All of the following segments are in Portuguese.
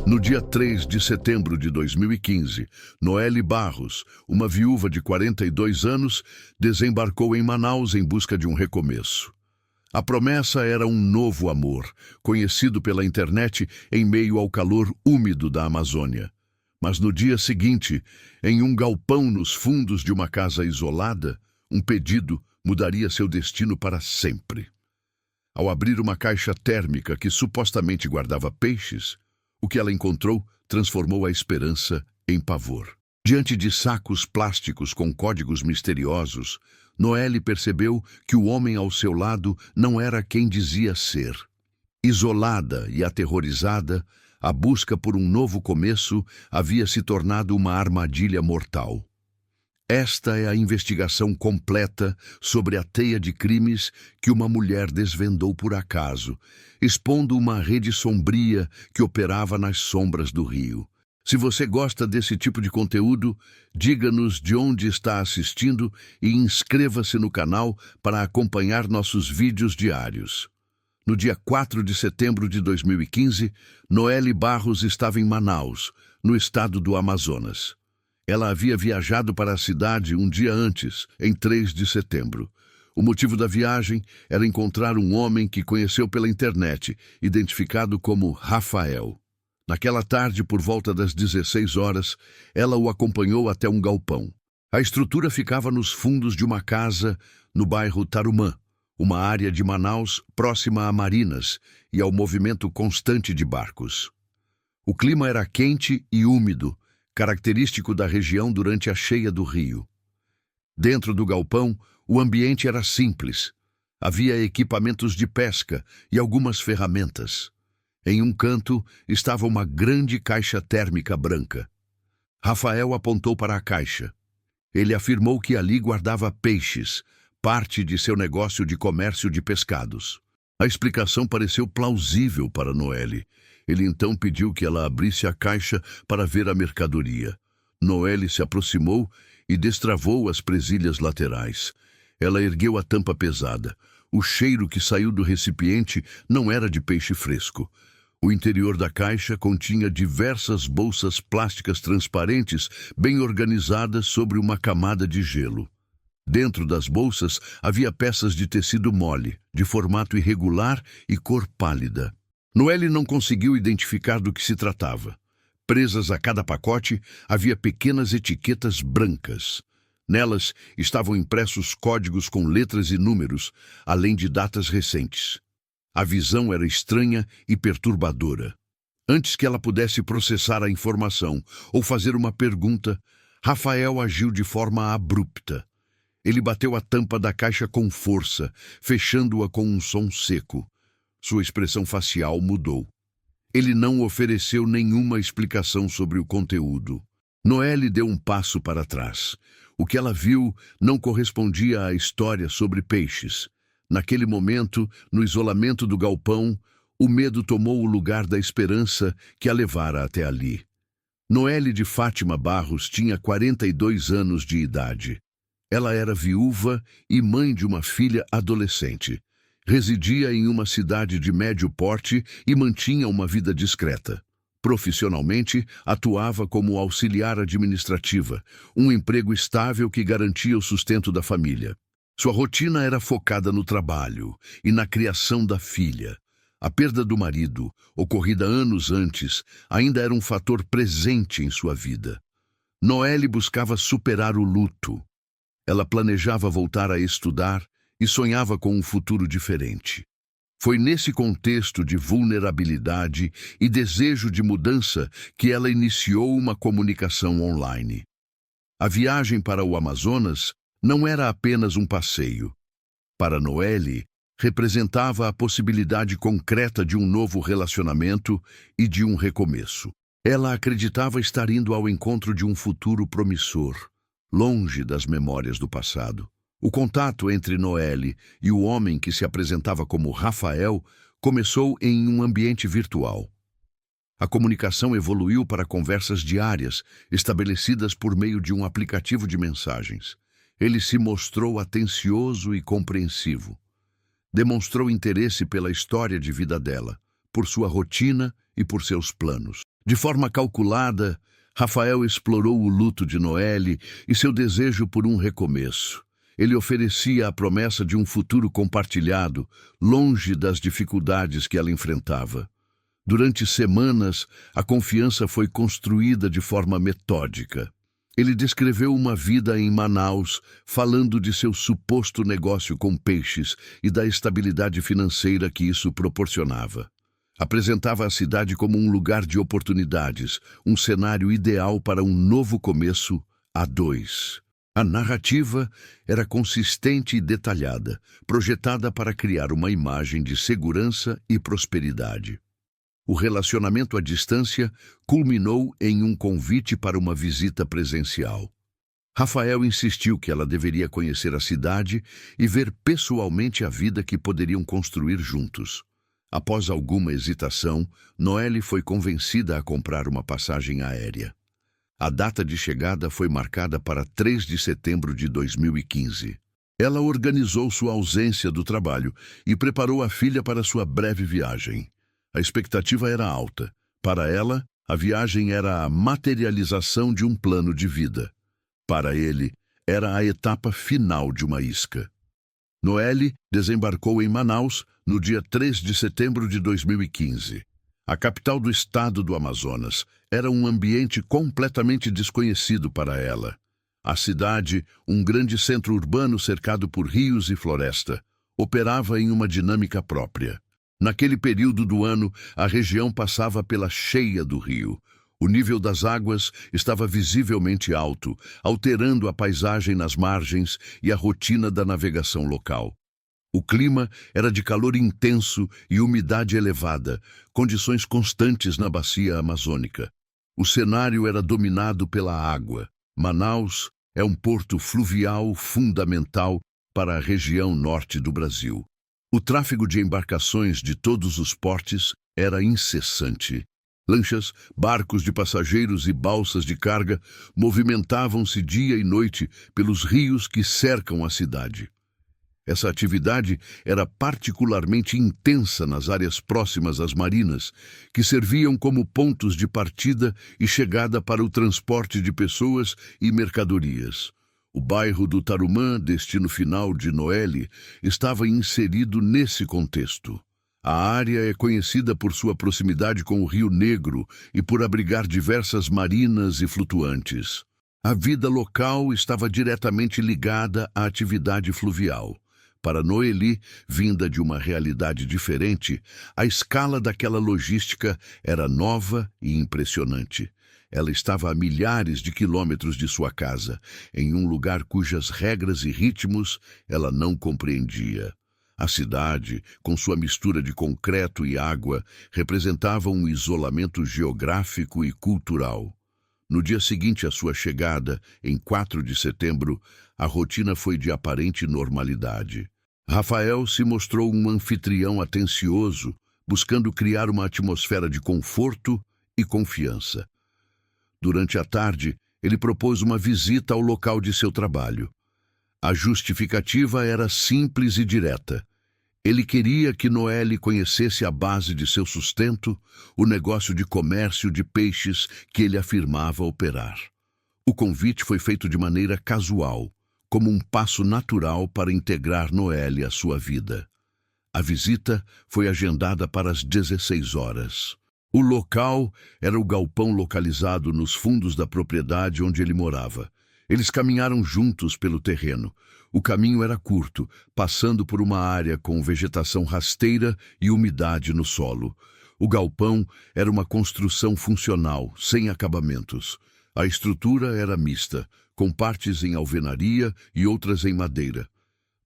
No dia 3 de setembro de 2015, Noelle Barros, uma viúva de 42 anos, desembarcou em Manaus em busca de um recomeço. A promessa era um novo amor, conhecido pela internet em meio ao calor úmido da Amazônia. Mas no dia seguinte, em um galpão nos fundos de uma casa isolada, um pedido mudaria seu destino para sempre. Ao abrir uma caixa térmica que supostamente guardava peixes, o que ela encontrou transformou a esperança em pavor. Diante de sacos plásticos com códigos misteriosos, Noelle percebeu que o homem ao seu lado não era quem dizia ser. Isolada e aterrorizada, a busca por um novo começo havia se tornado uma armadilha mortal. Esta é a investigação completa sobre a teia de crimes que uma mulher desvendou por acaso, expondo uma rede sombria que operava nas sombras do rio. Se você gosta desse tipo de conteúdo, diga-nos de onde está assistindo e inscreva-se no canal para acompanhar nossos vídeos diários. No dia 4 de setembro de 2015, Noelle Barros estava em Manaus, no estado do Amazonas. Ela havia viajado para a cidade um dia antes, em 3 de setembro. O motivo da viagem era encontrar um homem que conheceu pela internet, identificado como Rafael. Naquela tarde, por volta das 16 horas, ela o acompanhou até um galpão. A estrutura ficava nos fundos de uma casa no bairro Tarumã, uma área de Manaus próxima a marinas e ao movimento constante de barcos. O clima era quente e úmido, característico da região durante a cheia do rio. Dentro do galpão, o ambiente era simples. Havia equipamentos de pesca e algumas ferramentas. Em um canto estava uma grande caixa térmica branca. Rafael apontou para a caixa. Ele afirmou que ali guardava peixes, parte de seu negócio de comércio de pescados. A explicação pareceu plausível para Noelle. Ele então pediu que ela abrisse a caixa para ver a mercadoria. Noelle se aproximou e destravou as presilhas laterais. Ela ergueu a tampa pesada. O cheiro que saiu do recipiente não era de peixe fresco. O interior da caixa continha diversas bolsas plásticas transparentes, bem organizadas sobre uma camada de gelo. Dentro das bolsas havia peças de tecido mole, de formato irregular e cor pálida. Noelle não conseguiu identificar do que se tratava. Presas a cada pacote, havia pequenas etiquetas brancas. Nelas estavam impressos códigos com letras e números, além de datas recentes. A visão era estranha e perturbadora. Antes que ela pudesse processar a informação ou fazer uma pergunta, Rafael agiu de forma abrupta. Ele bateu a tampa da caixa com força, fechando-a com um som seco. Sua expressão facial mudou. Ele não ofereceu nenhuma explicação sobre o conteúdo. Noelle deu um passo para trás. O que ela viu não correspondia à história sobre peixes. Naquele momento, no isolamento do galpão, o medo tomou o lugar da esperança que a levara até ali. Noelle de Fátima Barros tinha 42 anos de idade. Ela era viúva e mãe de uma filha adolescente. Residia em uma cidade de médio porte e mantinha uma vida discreta. Profissionalmente, atuava como auxiliar administrativa, um emprego estável que garantia o sustento da família. Sua rotina era focada no trabalho e na criação da filha. A perda do marido, ocorrida anos antes, ainda era um fator presente em sua vida. Noelle buscava superar o luto. Ela planejava voltar a estudar e sonhava com um futuro diferente. Foi nesse contexto de vulnerabilidade e desejo de mudança que ela iniciou uma comunicação online. A viagem para o Amazonas não era apenas um passeio. Para Noelle, representava a possibilidade concreta de um novo relacionamento e de um recomeço. Ela acreditava estar indo ao encontro de um futuro promissor, longe das memórias do passado. O contato entre Noelle e o homem que se apresentava como Rafael começou em um ambiente virtual. A comunicação evoluiu para conversas diárias, estabelecidas por meio de um aplicativo de mensagens. Ele se mostrou atencioso e compreensivo. Demonstrou interesse pela história de vida dela, por sua rotina e por seus planos. De forma calculada, Rafael explorou o luto de Noelle e seu desejo por um recomeço. Ele oferecia a promessa de um futuro compartilhado, longe das dificuldades que ela enfrentava. Durante semanas, a confiança foi construída de forma metódica. Ele descreveu uma vida em Manaus, falando de seu suposto negócio com peixes e da estabilidade financeira que isso proporcionava. Apresentava a cidade como um lugar de oportunidades, um cenário ideal para um novo começo a dois. A narrativa era consistente e detalhada, projetada para criar uma imagem de segurança e prosperidade. O relacionamento à distância culminou em um convite para uma visita presencial. Rafael insistiu que ela deveria conhecer a cidade e ver pessoalmente a vida que poderiam construir juntos. Após alguma hesitação, Noelle foi convencida a comprar uma passagem aérea. A data de chegada foi marcada para 3 de setembro de 2015. Ela organizou sua ausência do trabalho e preparou a filha para sua breve viagem. A expectativa era alta. Para ela, a viagem era a materialização de um plano de vida. Para ele, era a etapa final de uma isca. Noelle desembarcou em Manaus no dia 3 de setembro de 2015. A capital do estado do Amazonas era um ambiente completamente desconhecido para ela. A cidade, um grande centro urbano cercado por rios e floresta, operava em uma dinâmica própria. Naquele período do ano, a região passava pela cheia do rio. O nível das águas estava visivelmente alto, alterando a paisagem nas margens e a rotina da navegação local. O clima era de calor intenso e umidade elevada, condições constantes na bacia amazônica. O cenário era dominado pela água. Manaus é um porto fluvial fundamental para a região norte do Brasil. O tráfego de embarcações de todos os portes era incessante. Lanchas, barcos de passageiros e balsas de carga movimentavam-se dia e noite pelos rios que cercam a cidade. Essa atividade era particularmente intensa nas áreas próximas às marinas, que serviam como pontos de partida e chegada para o transporte de pessoas e mercadorias. O bairro do Tarumã, destino final de Noelle, estava inserido nesse contexto. A área é conhecida por sua proximidade com o Rio Negro e por abrigar diversas marinas e flutuantes. A vida local estava diretamente ligada à atividade fluvial. Para Noelle, vinda de uma realidade diferente, a escala daquela logística era nova e impressionante. Ela estava a milhares de quilômetros de sua casa, em um lugar cujas regras e ritmos ela não compreendia. A cidade, com sua mistura de concreto e água, representava um isolamento geográfico e cultural. No dia seguinte à sua chegada, em 4 de setembro, a rotina foi de aparente normalidade. Rafael se mostrou um anfitrião atencioso, buscando criar uma atmosfera de conforto e confiança. Durante a tarde, ele propôs uma visita ao local de seu trabalho. A justificativa era simples e direta. Ele queria que Noelle conhecesse a base de seu sustento, o negócio de comércio de peixes que ele afirmava operar. O convite foi feito de maneira casual, como um passo natural para integrar Noelle à sua vida. A visita foi agendada para as 16 horas. O local era o galpão localizado nos fundos da propriedade onde ele morava. Eles caminharam juntos pelo terreno. O caminho era curto, passando por uma área com vegetação rasteira e umidade no solo. O galpão era uma construção funcional, sem acabamentos. A estrutura era mista, com partes em alvenaria e outras em madeira.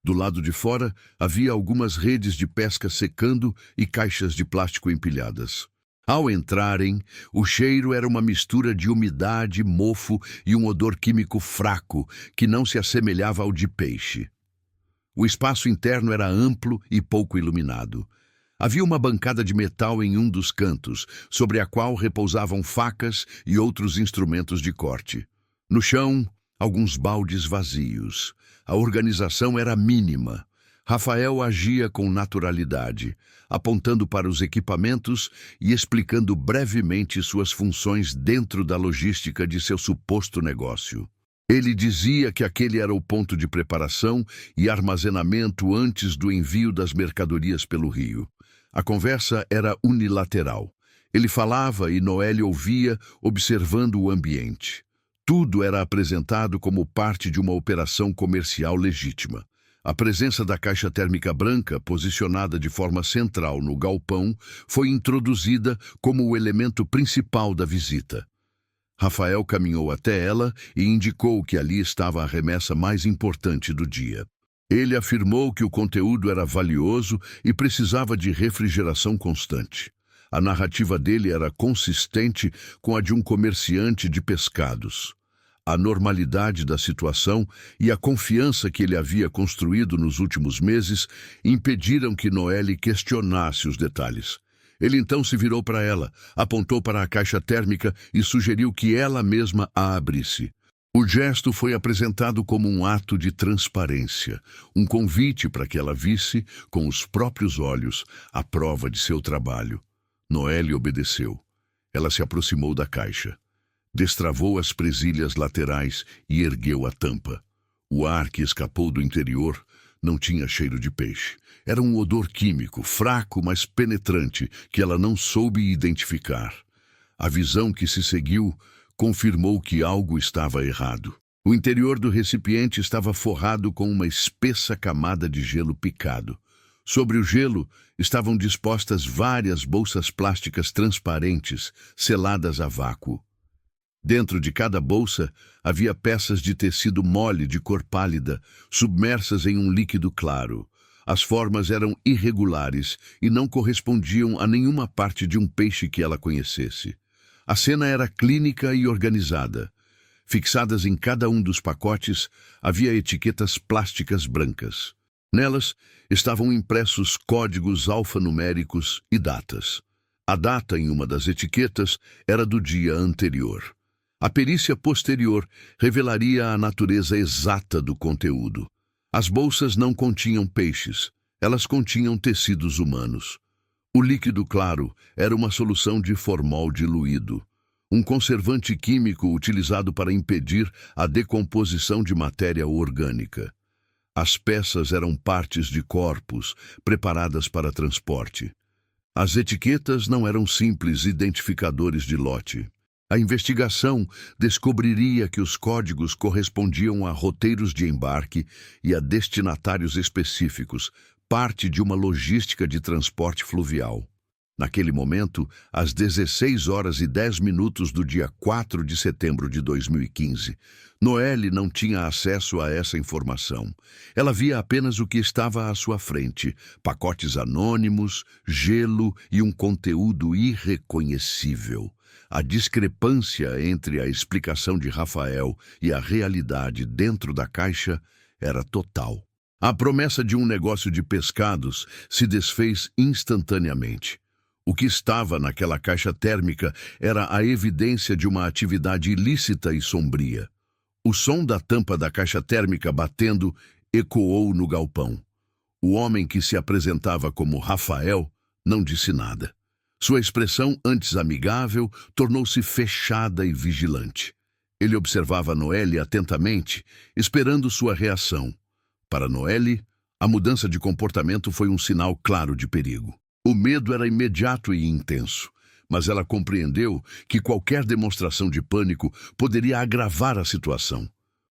Do lado de fora, havia algumas redes de pesca secando e caixas de plástico empilhadas. Ao entrarem, o cheiro era uma mistura de umidade, mofo e um odor químico fraco que não se assemelhava ao de peixe. O espaço interno era amplo e pouco iluminado. Havia uma bancada de metal em um dos cantos, sobre a qual repousavam facas e outros instrumentos de corte. No chão, alguns baldes vazios. A organização era mínima. Rafael agia com naturalidade, apontando para os equipamentos e explicando brevemente suas funções dentro da logística de seu suposto negócio. Ele dizia que aquele era o ponto de preparação e armazenamento antes do envio das mercadorias pelo rio. A conversa era unilateral. Ele falava e Noelle ouvia, observando o ambiente. Tudo era apresentado como parte de uma operação comercial legítima. A presença da caixa térmica branca, posicionada de forma central no galpão, foi introduzida como o elemento principal da visita. Rafael caminhou até ela e indicou que ali estava a remessa mais importante do dia. Ele afirmou que o conteúdo era valioso e precisava de refrigeração constante. A narrativa dele era consistente com a de um comerciante de pescados. A normalidade da situação e a confiança que ele havia construído nos últimos meses impediram que Noelle questionasse os detalhes. Ele então se virou para ela, apontou para a caixa térmica e sugeriu que ela mesma a abrisse. O gesto foi apresentado como um ato de transparência, um convite para que ela visse, com os próprios olhos, a prova de seu trabalho. Noelle obedeceu. Ela se aproximou da caixa. Destravou as presilhas laterais e ergueu a tampa. O ar que escapou do interior não tinha cheiro de peixe. Era um odor químico, fraco, mas penetrante, que ela não soube identificar. A visão que se seguiu confirmou que algo estava errado. O interior do recipiente estava forrado com uma espessa camada de gelo picado. Sobre o gelo estavam dispostas várias bolsas plásticas transparentes, seladas a vácuo. Dentro de cada bolsa havia peças de tecido mole de cor pálida, submersas em um líquido claro. As formas eram irregulares e não correspondiam a nenhuma parte de um peixe que ela conhecesse. A cena era clínica e organizada. Fixadas em cada um dos pacotes, havia etiquetas plásticas brancas. Nelas estavam impressos códigos alfanuméricos e datas. A data em uma das etiquetas era do dia anterior. A perícia posterior revelaria a natureza exata do conteúdo. As bolsas não continham peixes, elas continham tecidos humanos. O líquido claro era uma solução de formol diluído, um conservante químico utilizado para impedir a decomposição de matéria orgânica. As peças eram partes de corpos preparadas para transporte. As etiquetas não eram simples identificadores de lote. A investigação descobriria que os códigos correspondiam a roteiros de embarque e a destinatários específicos, parte de uma logística de transporte fluvial. Naquele momento, às 16h10 do dia 4 de setembro de 2015, Noelle não tinha acesso a essa informação. Ela via apenas o que estava à sua frente: pacotes anônimos, gelo e um conteúdo irreconhecível. A discrepância entre a explicação de Rafael e a realidade dentro da caixa era total. A promessa de um negócio de pescados se desfez instantaneamente. O que estava naquela caixa térmica era a evidência de uma atividade ilícita e sombria. O som da tampa da caixa térmica batendo ecoou no galpão. O homem que se apresentava como Rafael não disse nada. Sua expressão, antes amigável, tornou-se fechada e vigilante. Ele observava Noelle atentamente, esperando sua reação. Para Noelle, a mudança de comportamento foi um sinal claro de perigo. O medo era imediato e intenso, mas ela compreendeu que qualquer demonstração de pânico poderia agravar a situação.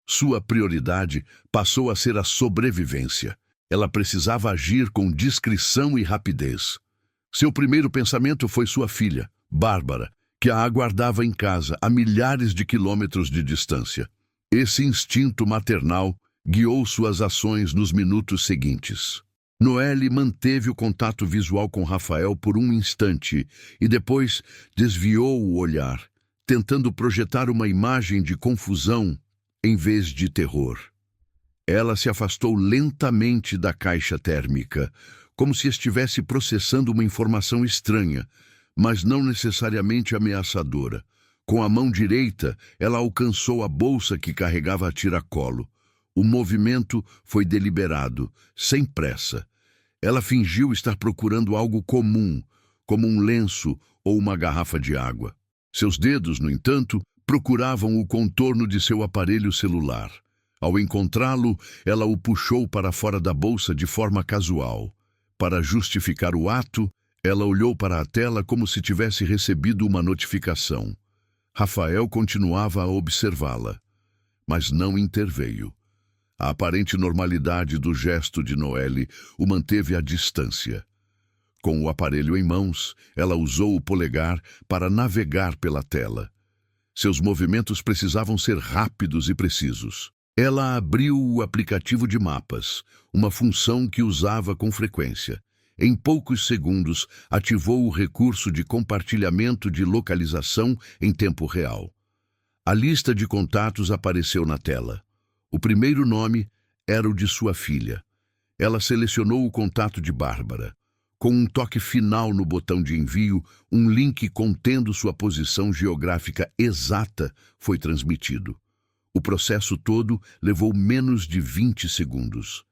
Sua prioridade passou a ser a sobrevivência. Ela precisava agir com discrição e rapidez. Seu primeiro pensamento foi sua filha, Bárbara, que a aguardava em casa, a milhares de quilômetros de distância. Esse instinto maternal guiou suas ações nos minutos seguintes. Noelle manteve o contato visual com Rafael por um instante e depois desviou o olhar, tentando projetar uma imagem de confusão em vez de terror. Ela se afastou lentamente da caixa térmica, como se estivesse processando uma informação estranha, mas não necessariamente ameaçadora. Com a mão direita, ela alcançou a bolsa que carregava a tiracolo. O movimento foi deliberado, sem pressa. Ela fingiu estar procurando algo comum, como um lenço ou uma garrafa de água. Seus dedos, no entanto, procuravam o contorno de seu aparelho celular. Ao encontrá-lo, ela o puxou para fora da bolsa de forma casual. Para justificar o ato, ela olhou para a tela como se tivesse recebido uma notificação. Rafael continuava a observá-la, mas não interveio. A aparente normalidade do gesto de Noelle o manteve à distância. Com o aparelho em mãos, ela usou o polegar para navegar pela tela. Seus movimentos precisavam ser rápidos e precisos. Ela abriu o aplicativo de mapas, uma função que usava com frequência. Em poucos segundos, ativou o recurso de compartilhamento de localização em tempo real. A lista de contatos apareceu na tela. O primeiro nome era o de sua filha. Ela selecionou o contato de Bárbara. Com um toque final no botão de envio, um link contendo sua posição geográfica exata foi transmitido. O processo todo levou menos de 20 segundos.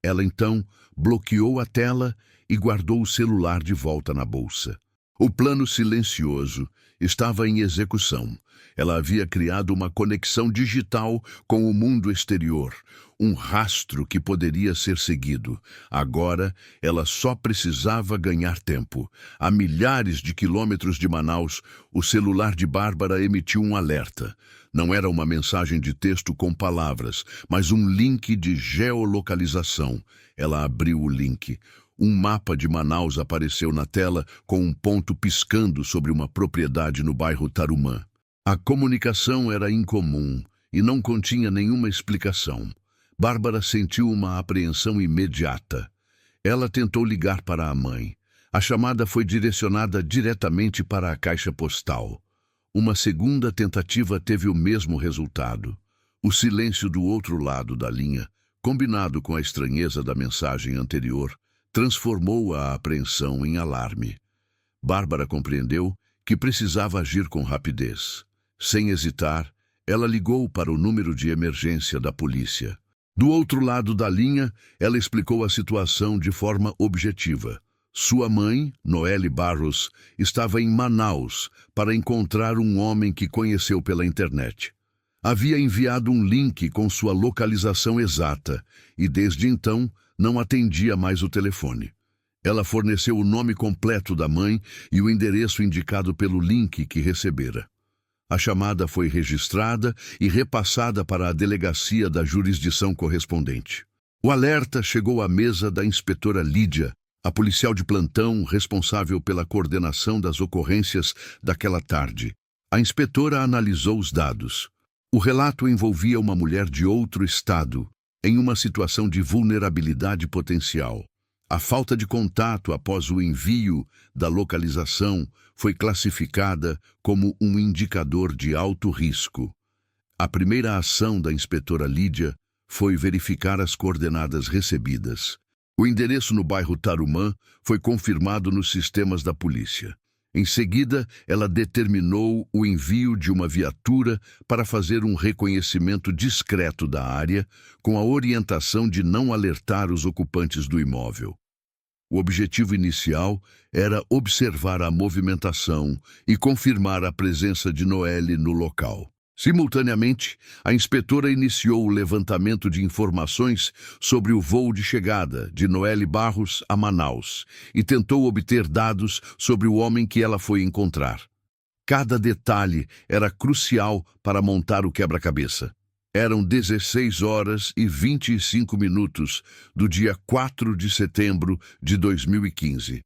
Ela então bloqueou a tela e guardou o celular de volta na bolsa. O plano silencioso estava em execução. Ela havia criado uma conexão digital com o mundo exterior, um rastro que poderia ser seguido. Agora, ela só precisava ganhar tempo. A milhares de quilômetros de Manaus, o celular de Bárbara emitiu um alerta. Não era uma mensagem de texto com palavras, mas um link de geolocalização. Ela abriu o link. Um mapa de Manaus apareceu na tela com um ponto piscando sobre uma propriedade no bairro Tarumã. A comunicação era incomum e não continha nenhuma explicação. Bárbara sentiu uma apreensão imediata. Ela tentou ligar para a mãe. A chamada foi direcionada diretamente para a caixa postal. Uma segunda tentativa teve o mesmo resultado. O silêncio do outro lado da linha, combinado com a estranheza da mensagem anterior, transformou a apreensão em alarme. Bárbara compreendeu que precisava agir com rapidez. Sem hesitar, ela ligou para o número de emergência da polícia. Do outro lado da linha, ela explicou a situação de forma objetiva. Sua mãe, Noelle Barros, estava em Manaus para encontrar um homem que conheceu pela internet. Havia enviado um link com sua localização exata e, desde então, não atendia mais o telefone. Ela forneceu o nome completo da mãe e o endereço indicado pelo link que recebera. A chamada foi registrada e repassada para a delegacia da jurisdição correspondente. O alerta chegou à mesa da inspetora Lídia, a policial de plantão responsável pela coordenação das ocorrências daquela tarde. A inspetora analisou os dados. O relato envolvia uma mulher de outro estado, em uma situação de vulnerabilidade potencial. A falta de contato após o envio da localização foi classificada como um indicador de alto risco. A primeira ação da inspetora Lídia foi verificar as coordenadas recebidas. O endereço no bairro Tarumã foi confirmado nos sistemas da polícia. Em seguida, ela determinou o envio de uma viatura para fazer um reconhecimento discreto da área, com a orientação de não alertar os ocupantes do imóvel. O objetivo inicial era observar a movimentação e confirmar a presença de Noelle no local. Simultaneamente, a inspetora iniciou o levantamento de informações sobre o voo de chegada de Noelle Barros a Manaus e tentou obter dados sobre o homem que ela foi encontrar. Cada detalhe era crucial para montar o quebra-cabeça. Eram 16 horas e 25 minutos do dia 4 de setembro de 2015.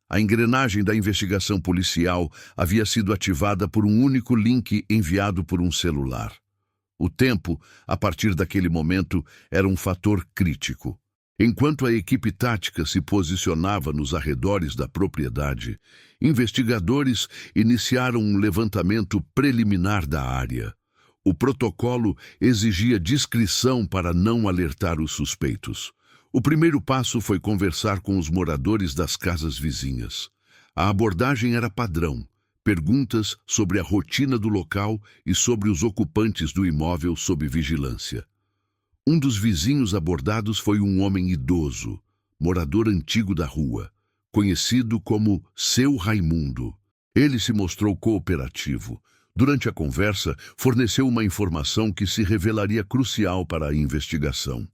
A engrenagem da investigação policial havia sido ativada por um único link enviado por um celular. O tempo, a partir daquele momento, era um fator crítico. Enquanto a equipe tática se posicionava nos arredores da propriedade, investigadores iniciaram um levantamento preliminar da área. O protocolo exigia discrição para não alertar os suspeitos. O primeiro passo foi conversar com os moradores das casas vizinhas. A abordagem era padrão: perguntas sobre a rotina do local e sobre os ocupantes do imóvel sob vigilância. Um dos vizinhos abordados foi um homem idoso, morador antigo da rua, conhecido como Seu Raimundo. Ele se mostrou cooperativo. Durante a conversa, forneceu uma informação que se revelaria crucial para a investigação.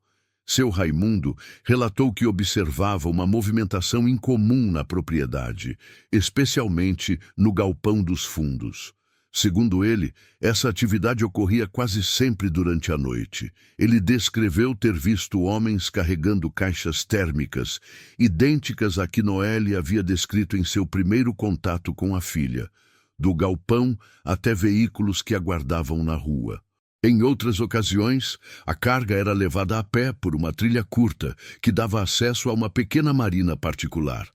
Seu Raimundo relatou que observava uma movimentação incomum na propriedade, especialmente no galpão dos fundos. Segundo ele, essa atividade ocorria quase sempre durante a noite. Ele descreveu ter visto homens carregando caixas térmicas, idênticas à que Noelle havia descrito em seu primeiro contato com a filha, do galpão até veículos que aguardavam na rua. Em outras ocasiões, a carga era levada a pé por uma trilha curta que dava acesso a uma pequena marina particular.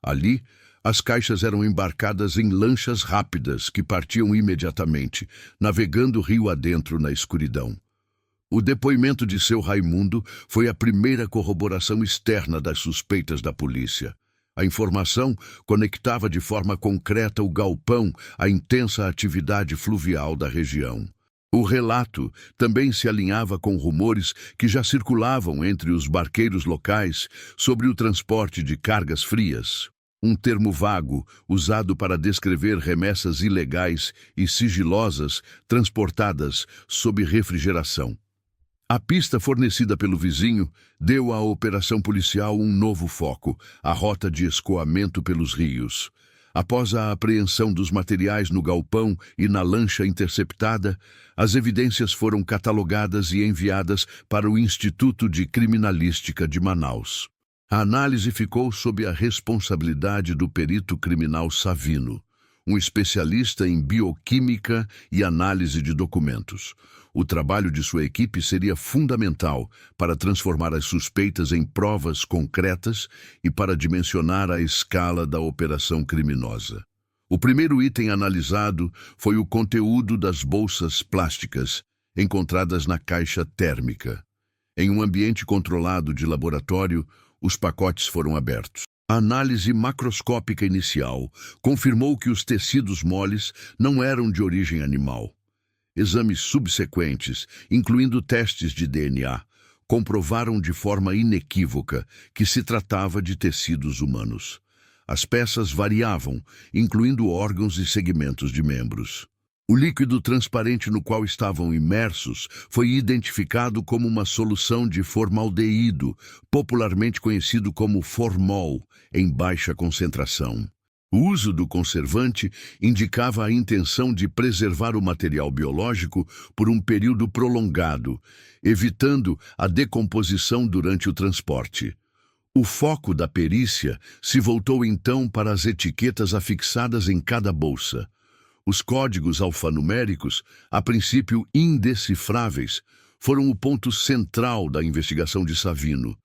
Ali, as caixas eram embarcadas em lanchas rápidas que partiam imediatamente, navegando rio adentro na escuridão. O depoimento de Seu Raimundo foi a primeira corroboração externa das suspeitas da polícia. A informação conectava de forma concreta o galpão à intensa atividade fluvial da região. O relato também se alinhava com rumores que já circulavam entre os barqueiros locais sobre o transporte de cargas frias, um termo vago usado para descrever remessas ilegais e sigilosas transportadas sob refrigeração. A pista fornecida pelo vizinho deu à operação policial um novo foco, a rota de escoamento pelos rios. Após a apreensão dos materiais no galpão e na lancha interceptada, as evidências foram catalogadas e enviadas para o Instituto de Criminalística de Manaus. A análise ficou sob a responsabilidade do perito criminal Savino, um especialista em bioquímica e análise de documentos. O trabalho de sua equipe seria fundamental para transformar as suspeitas em provas concretas e para dimensionar a escala da operação criminosa. O primeiro item analisado foi o conteúdo das bolsas plásticas encontradas na caixa térmica. Em um ambiente controlado de laboratório, os pacotes foram abertos. A análise macroscópica inicial confirmou que os tecidos moles não eram de origem animal. Exames subsequentes, incluindo testes de DNA, comprovaram de forma inequívoca que se tratava de tecidos humanos. As peças variavam, incluindo órgãos e segmentos de membros. O líquido transparente no qual estavam imersos foi identificado como uma solução de formaldeído, popularmente conhecido como formol, em baixa concentração. O uso do conservante indicava a intenção de preservar o material biológico por um período prolongado, evitando a decomposição durante o transporte. O foco da perícia se voltou então para as etiquetas afixadas em cada bolsa. Os códigos alfanuméricos, a princípio indecifráveis, foram o ponto central da investigação de Savino.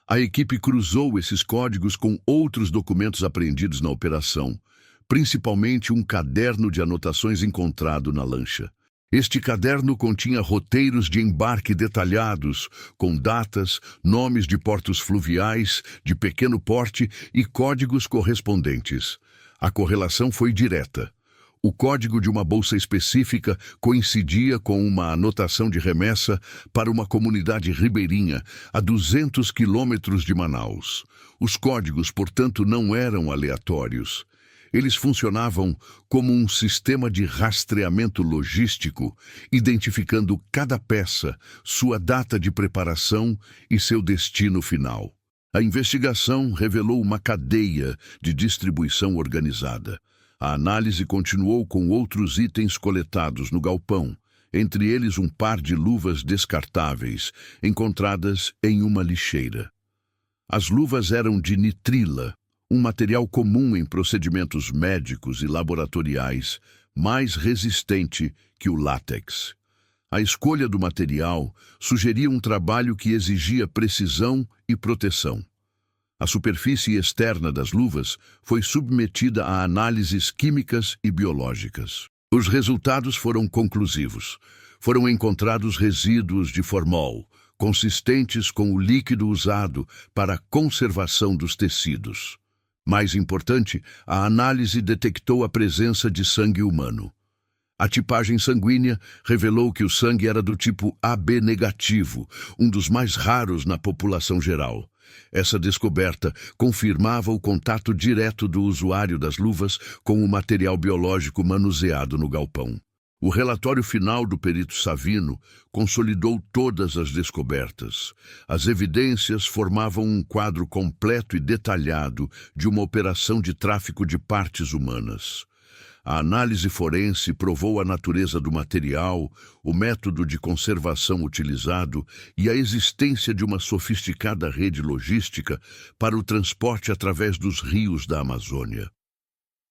A equipe cruzou esses códigos com outros documentos apreendidos na operação, principalmente um caderno de anotações encontrado na lancha. Este caderno continha roteiros de embarque detalhados, com datas, nomes de portos fluviais, de pequeno porte e códigos correspondentes. A correlação foi direta. O código de uma bolsa específica coincidia com uma anotação de remessa para uma comunidade ribeirinha a 200 quilômetros de Manaus. Os códigos, portanto, não eram aleatórios. Eles funcionavam como um sistema de rastreamento logístico, identificando cada peça, sua data de preparação e seu destino final. A investigação revelou uma cadeia de distribuição organizada. A análise continuou com outros itens coletados no galpão, entre eles um par de luvas descartáveis, encontradas em uma lixeira. As luvas eram de nitrila, um material comum em procedimentos médicos e laboratoriais, mais resistente que o látex. A escolha do material sugeria um trabalho que exigia precisão e proteção. A superfície externa das luvas foi submetida a análises químicas e biológicas. Os resultados foram conclusivos. Foram encontrados resíduos de formol, consistentes com o líquido usado para a conservação dos tecidos. Mais importante, a análise detectou a presença de sangue humano. A tipagem sanguínea revelou que o sangue era do tipo AB negativo, um dos mais raros na população geral. Essa descoberta confirmava o contato direto do usuário das luvas com o material biológico manuseado no galpão. O relatório final do perito Savino consolidou todas as descobertas. As evidências formavam um quadro completo e detalhado de uma operação de tráfico de partes humanas. A análise forense provou a natureza do material, o método de conservação utilizado e a existência de uma sofisticada rede logística para o transporte através dos rios da Amazônia.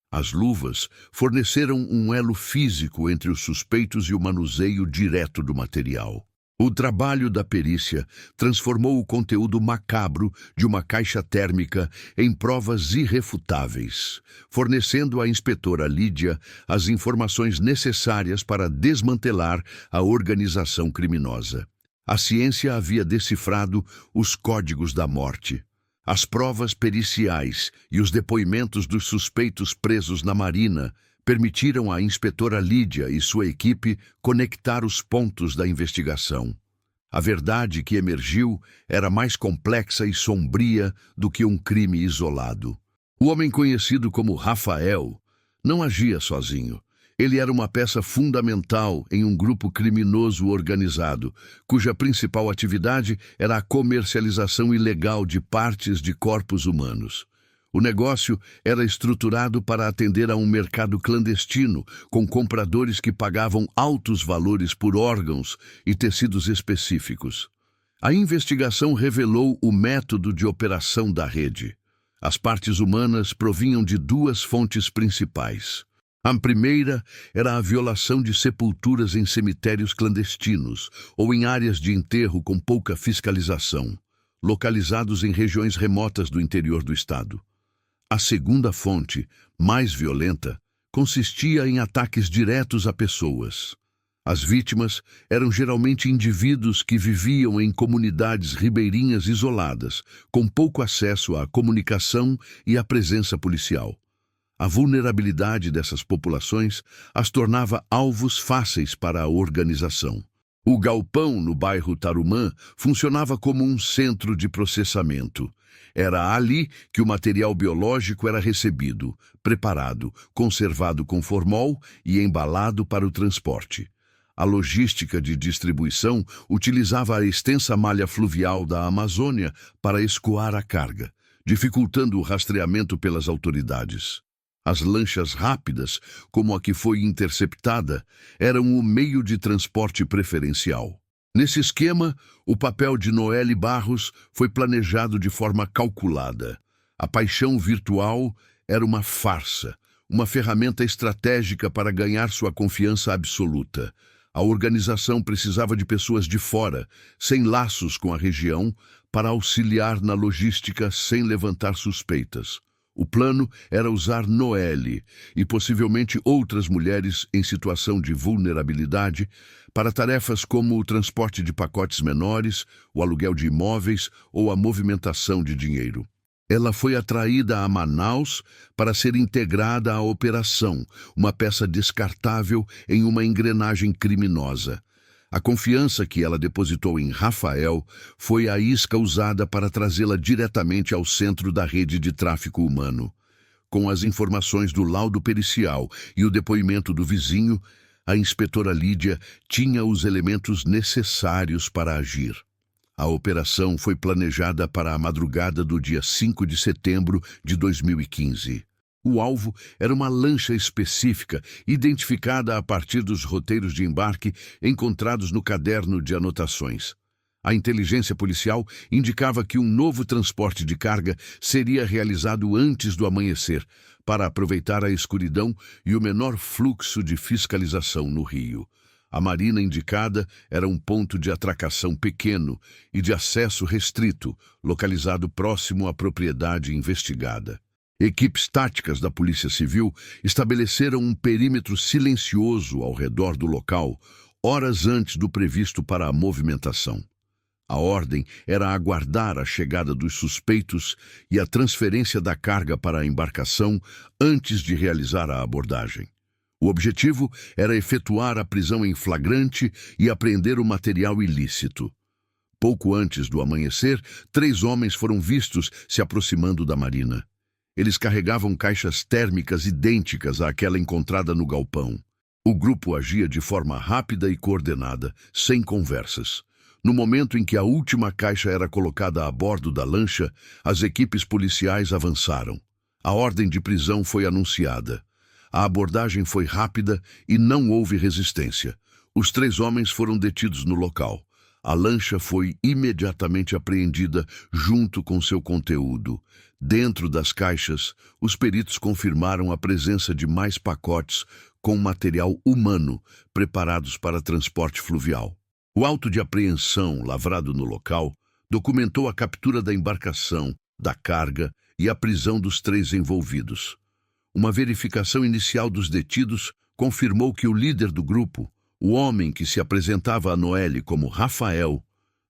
As luvas forneceram um elo físico entre os suspeitos e o manuseio direto do material. O trabalho da perícia transformou o conteúdo macabro de uma caixa térmica em provas irrefutáveis, fornecendo à inspetora Lídia as informações necessárias para desmantelar a organização criminosa. A ciência havia decifrado os códigos da morte. As provas periciais e os depoimentos dos suspeitos presos na Marina permitiram à inspetora Lídia e sua equipe conectar os pontos da investigação. A verdade que emergiu era mais complexa e sombria do que um crime isolado. O homem conhecido como Rafael não agia sozinho. Ele era uma peça fundamental em um grupo criminoso organizado, cuja principal atividade era a comercialização ilegal de partes de corpos humanos. O negócio era estruturado para atender a um mercado clandestino, com compradores que pagavam altos valores por órgãos e tecidos específicos. A investigação revelou o método de operação da rede. As partes humanas provinham de duas fontes principais. A primeira era a violação de sepulturas em cemitérios clandestinos ou em áreas de enterro com pouca fiscalização, localizados em regiões remotas do interior do estado. A segunda fonte, mais violenta, consistia em ataques diretos a pessoas. As vítimas eram geralmente indivíduos que viviam em comunidades ribeirinhas isoladas, com pouco acesso à comunicação e à presença policial. A vulnerabilidade dessas populações as tornava alvos fáceis para a organização. O galpão no bairro Tarumã funcionava como um centro de processamento. Era ali que o material biológico era recebido, preparado, conservado com formol e embalado para o transporte. A logística de distribuição utilizava a extensa malha fluvial da Amazônia para escoar a carga, dificultando o rastreamento pelas autoridades. As lanchas rápidas, como a que foi interceptada, eram o meio de transporte preferencial. Nesse esquema, o papel de Noelle Barros foi planejado de forma calculada. A paixão virtual era uma farsa, uma ferramenta estratégica para ganhar sua confiança absoluta. A organização precisava de pessoas de fora, sem laços com a região, para auxiliar na logística sem levantar suspeitas. O plano era usar Noelle e possivelmente outras mulheres em situação de vulnerabilidade para tarefas como o transporte de pacotes menores, o aluguel de imóveis ou a movimentação de dinheiro. Ela foi atraída a Manaus para ser integrada à operação, uma peça descartável em uma engrenagem criminosa. A confiança que ela depositou em Rafael foi a isca usada para trazê-la diretamente ao centro da rede de tráfico humano. Com as informações do laudo pericial e o depoimento do vizinho, a inspetora Lídia tinha os elementos necessários para agir. A operação foi planejada para a madrugada do dia 5 de setembro de 2015. O alvo era uma lancha específica, identificada a partir dos roteiros de embarque encontrados no caderno de anotações. A inteligência policial indicava que um novo transporte de carga seria realizado antes do amanhecer, para aproveitar a escuridão e o menor fluxo de fiscalização no rio. A marina indicada era um ponto de atracação pequeno e de acesso restrito, localizado próximo à propriedade investigada. Equipes táticas da Polícia Civil estabeleceram um perímetro silencioso ao redor do local, horas antes do previsto para a movimentação. A ordem era aguardar a chegada dos suspeitos e a transferência da carga para a embarcação antes de realizar a abordagem. O objetivo era efetuar a prisão em flagrante e apreender o material ilícito. Pouco antes do amanhecer, 3 homens foram vistos se aproximando da marina. Eles carregavam caixas térmicas idênticas àquela encontrada no galpão. O grupo agia de forma rápida e coordenada, sem conversas. No momento em que a última caixa era colocada a bordo da lancha, as equipes policiais avançaram. A ordem de prisão foi anunciada. A abordagem foi rápida e não houve resistência. Os 3 homens foram detidos no local. A lancha foi imediatamente apreendida junto com seu conteúdo. Dentro das caixas, os peritos confirmaram a presença de mais pacotes com material humano preparados para transporte fluvial. O auto de apreensão, lavrado no local, documentou a captura da embarcação, da carga e a prisão dos 3 envolvidos. Uma verificação inicial dos detidos confirmou que o líder do grupo, o homem que se apresentava a Noelle como Rafael,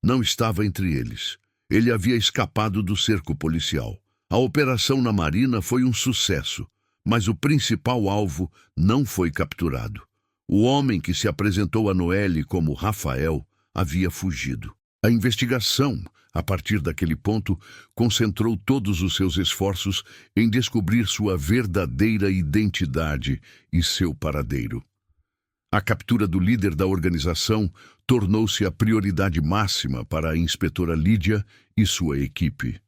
não estava entre eles. Ele havia escapado do cerco policial. A operação na marina foi um sucesso, mas o principal alvo não foi capturado. O homem que se apresentou a Noelle como Rafael havia fugido. A investigação, a partir daquele ponto, concentrou todos os seus esforços em descobrir sua verdadeira identidade e seu paradeiro. A captura do líder da organização tornou-se a prioridade máxima para a inspetora Lídia e sua equipe.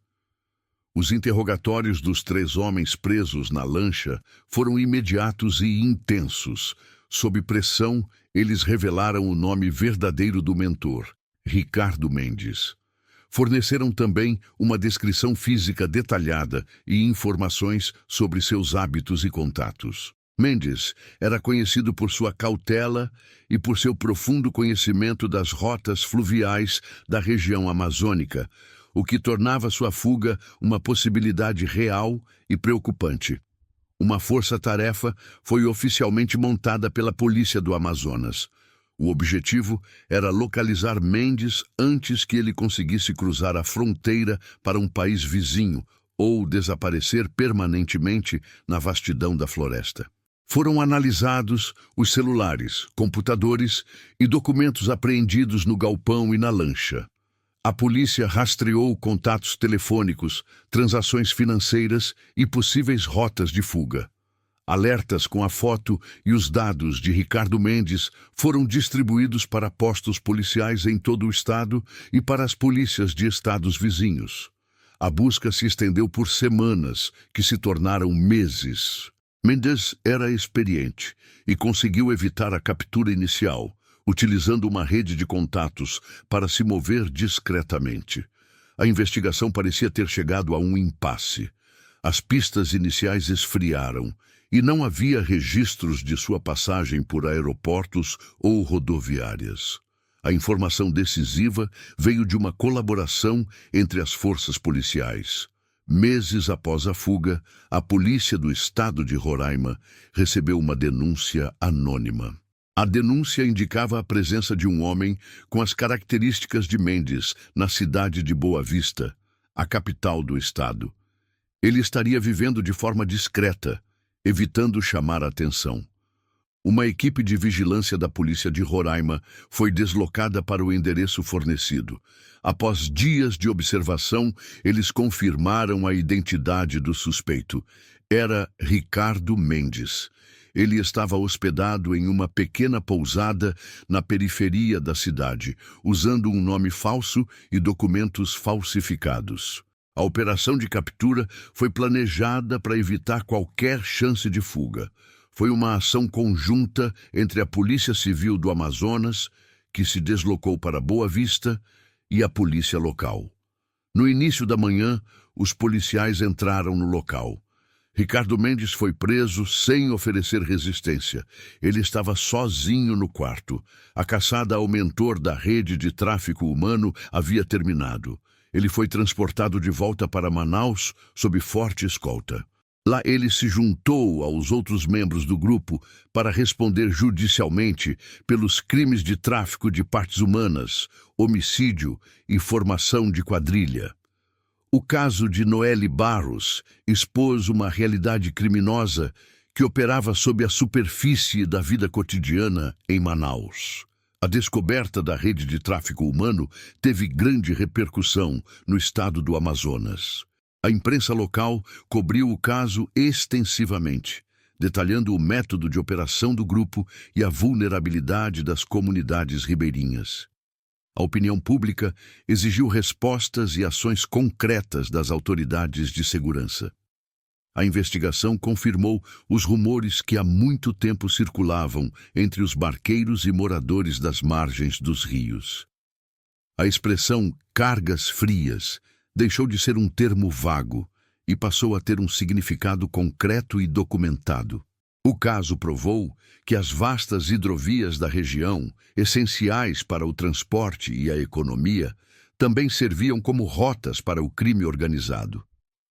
Os interrogatórios dos 3 homens presos na lancha foram imediatos e intensos. Sob pressão, eles revelaram o nome verdadeiro do mentor, Ricardo Mendes. Forneceram também uma descrição física detalhada e informações sobre seus hábitos e contatos. Mendes era conhecido por sua cautela e por seu profundo conhecimento das rotas fluviais da região amazônica, o que tornava sua fuga uma possibilidade real e preocupante. Uma força-tarefa foi oficialmente montada pela Polícia do Amazonas. O objetivo era localizar Mendes antes que ele conseguisse cruzar a fronteira para um país vizinho ou desaparecer permanentemente na vastidão da floresta. Foram analisados os celulares, computadores e documentos apreendidos no galpão e na lancha. A polícia rastreou contatos telefônicos, transações financeiras e possíveis rotas de fuga. Alertas com a foto e os dados de Ricardo Mendes foram distribuídos para postos policiais em todo o estado e para as polícias de estados vizinhos. A busca se estendeu por semanas, que se tornaram meses. Mendes era experiente e conseguiu evitar a captura inicial, utilizando uma rede de contatos para se mover discretamente. A investigação parecia ter chegado a um impasse. As pistas iniciais esfriaram e não havia registros de sua passagem por aeroportos ou rodoviárias. A informação decisiva veio de uma colaboração entre as forças policiais. Meses após a fuga, a polícia do estado de Roraima recebeu uma denúncia anônima. A denúncia indicava a presença de um homem com as características de Mendes na cidade de Boa Vista, a capital do estado. Ele estaria vivendo de forma discreta, evitando chamar a atenção. Uma equipe de vigilância da polícia de Roraima foi deslocada para o endereço fornecido. Após dias de observação, eles confirmaram a identidade do suspeito. Era Ricardo Mendes. Ele estava hospedado em uma pequena pousada na periferia da cidade, usando um nome falso e documentos falsificados. A operação de captura foi planejada para evitar qualquer chance de fuga. Foi uma ação conjunta entre a Polícia Civil do Amazonas, que se deslocou para Boa Vista, e a polícia local. No início da manhã, os policiais entraram no local. Ricardo Mendes foi preso sem oferecer resistência. Ele estava sozinho no quarto. A caçada ao mentor da rede de tráfico humano havia terminado. Ele foi transportado de volta para Manaus sob forte escolta. Lá ele se juntou aos outros membros do grupo para responder judicialmente pelos crimes de tráfico de partes humanas, homicídio e formação de quadrilha. O caso de Noelle Barros expôs uma realidade criminosa que operava sob a superfície da vida cotidiana em Manaus. A descoberta da rede de tráfico humano teve grande repercussão no estado do Amazonas. A imprensa local cobriu o caso extensivamente, detalhando o método de operação do grupo e a vulnerabilidade das comunidades ribeirinhas. A opinião pública exigiu respostas e ações concretas das autoridades de segurança. A investigação confirmou os rumores que há muito tempo circulavam entre os barqueiros e moradores das margens dos rios. A expressão cargas frias deixou de ser um termo vago e passou a ter um significado concreto e documentado. O caso provou que as vastas hidrovias da região, essenciais para o transporte e a economia, também serviam como rotas para o crime organizado.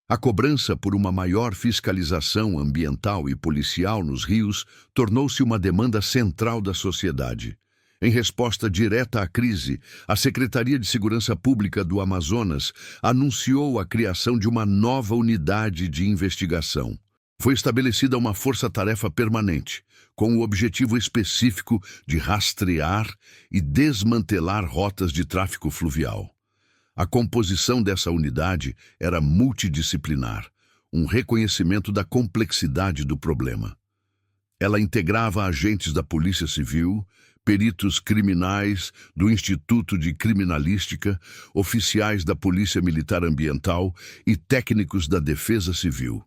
A cobrança por uma maior fiscalização ambiental e policial nos rios tornou-se uma demanda central da sociedade. Em resposta direta à crise, a Secretaria de Segurança Pública do Amazonas anunciou a criação de uma nova unidade de investigação. Foi estabelecida uma força-tarefa permanente, com o objetivo específico de rastrear e desmantelar rotas de tráfico fluvial. A composição dessa unidade era multidisciplinar, um reconhecimento da complexidade do problema. Ela integrava agentes da Polícia Civil, peritos criminais do Instituto de Criminalística, oficiais da Polícia Militar Ambiental e técnicos da Defesa Civil.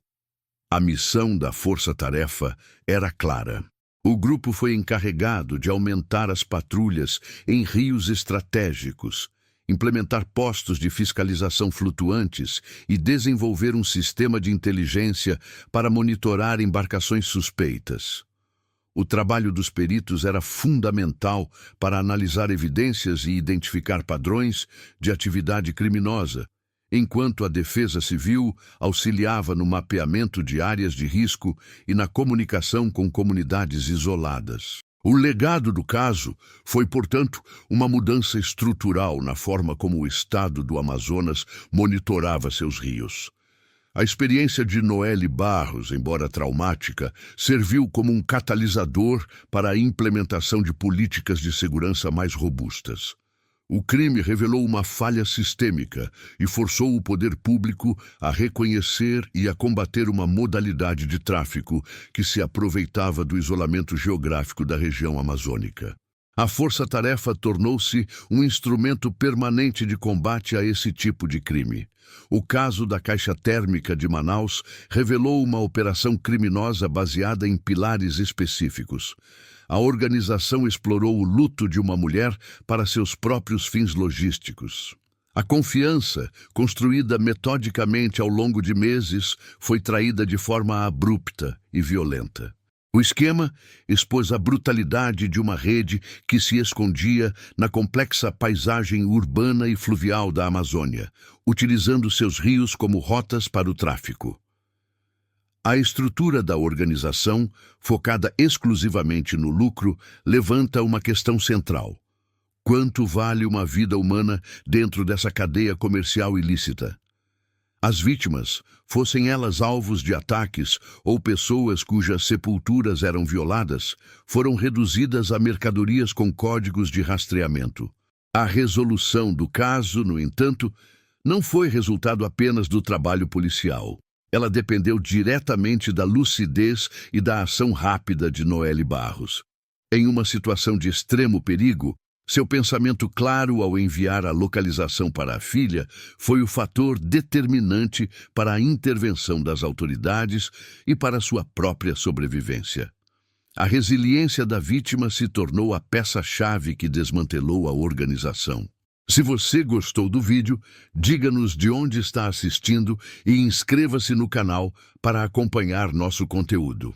A missão da força-tarefa era clara. O grupo foi encarregado de aumentar as patrulhas em rios estratégicos, implementar postos de fiscalização flutuantes e desenvolver um sistema de inteligência para monitorar embarcações suspeitas. O trabalho dos peritos era fundamental para analisar evidências e identificar padrões de atividade criminosa, enquanto a Defesa Civil auxiliava no mapeamento de áreas de risco e na comunicação com comunidades isoladas. O legado do caso foi, portanto, uma mudança estrutural na forma como o estado do Amazonas monitorava seus rios. A experiência de Noely Barros, embora traumática, serviu como um catalisador para a implementação de políticas de segurança mais robustas. O crime revelou uma falha sistêmica e forçou o poder público a reconhecer e a combater uma modalidade de tráfico que se aproveitava do isolamento geográfico da região amazônica. A força-tarefa tornou-se um instrumento permanente de combate a esse tipo de crime. O caso da Caixa Térmica de Manaus revelou uma operação criminosa baseada em pilares específicos. A organização explorou o luto de uma mulher para seus próprios fins logísticos. A confiança, construída metodicamente ao longo de meses, foi traída de forma abrupta e violenta. O esquema expôs a brutalidade de uma rede que se escondia na complexa paisagem urbana e fluvial da Amazônia, utilizando seus rios como rotas para o tráfico. A estrutura da organização, focada exclusivamente no lucro, levanta uma questão central. Quanto vale uma vida humana dentro dessa cadeia comercial ilícita? As vítimas, fossem elas alvos de ataques ou pessoas cujas sepulturas eram violadas, foram reduzidas a mercadorias com códigos de rastreamento. A resolução do caso, no entanto, não foi resultado apenas do trabalho policial. Ela dependeu diretamente da lucidez e da ação rápida de Noely Barros. Em uma situação de extremo perigo, seu pensamento claro ao enviar a localização para a filha foi o fator determinante para a intervenção das autoridades e para sua própria sobrevivência. A resiliência da vítima se tornou a peça-chave que desmantelou a organização. Se você gostou do vídeo, diga-nos de onde está assistindo e inscreva-se no canal para acompanhar nosso conteúdo.